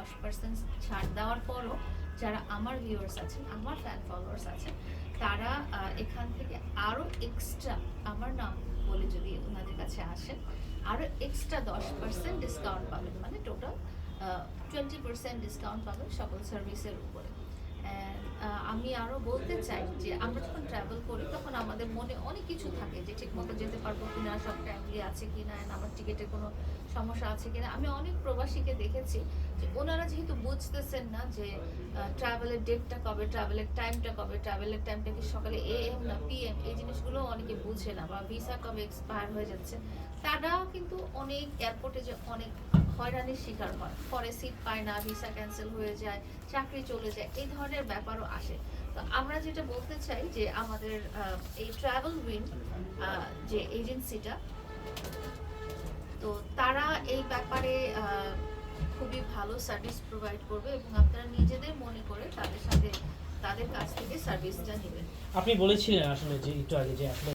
10% ছাড় দেওয়ার পরও যারা আমার ভিউয়ার্স আছেন, আমার ফ্যান ফলোয়ার্স আছেন, তারা এখান থেকে আরও এক্সট্রা আমার নাম বলে যদি ওনাদের কাছে আসেন, আরও এক্সট্রা 10% ডিসকাউন্ট পাবেন, মানে টোটাল 20% ডিসকাউন্ট পাবেন সকল সার্ভিসের উপরে। আমি আরও বলতে চাই যে আমরা যখন ট্রাভেল করি তখন আমাদের মনে অনেক কিছু থাকে যে ঠিকমতো যেতে পারবো কিনা, সব টাইমলি আছে কিনা, আমার টিকিটের কোনো সমস্যা আছে কিনা। আমি অনেক প্রবাসীকে দেখেছি যে ওনারা যেহেতু বুঝতেছেন না যে ট্রাভেলের ডেটটা কবে, ট্রাভেলের টাইমটা কবে, ট্রাভেলের টাইমটা কি সকালে AM না PM, এই জিনিসগুলো অনেকে বুঝে না, বা ভিসা কবে এক্সপায়ার হয়ে যাচ্ছে। তারাও কিন্তু অনেক এয়ারপোর্টে যে অনেক হয়রানির শিকার হয়, পরে সিট পায় না, ভিসা ক্যান্সেল হয়ে যায়, চাকরি চলে যায়, এই ধরনের ব্যাপারও আসে। তো আমরা যেটা বলতে চাই যে আমাদের এই ট্রাভেল উইন যে এজেন্সিটা, তো তারা এই ব্যাপারে খুবই ভালো সার্ভিস প্রোভাইড করবে এবং আপনারা নিজেদের মনে করে তাদের সাথে তাদের কাছ থেকে সার্ভিসটা নেবেন। আপনি বলেছিলেন আসলে যে একটু আগে যে আসলে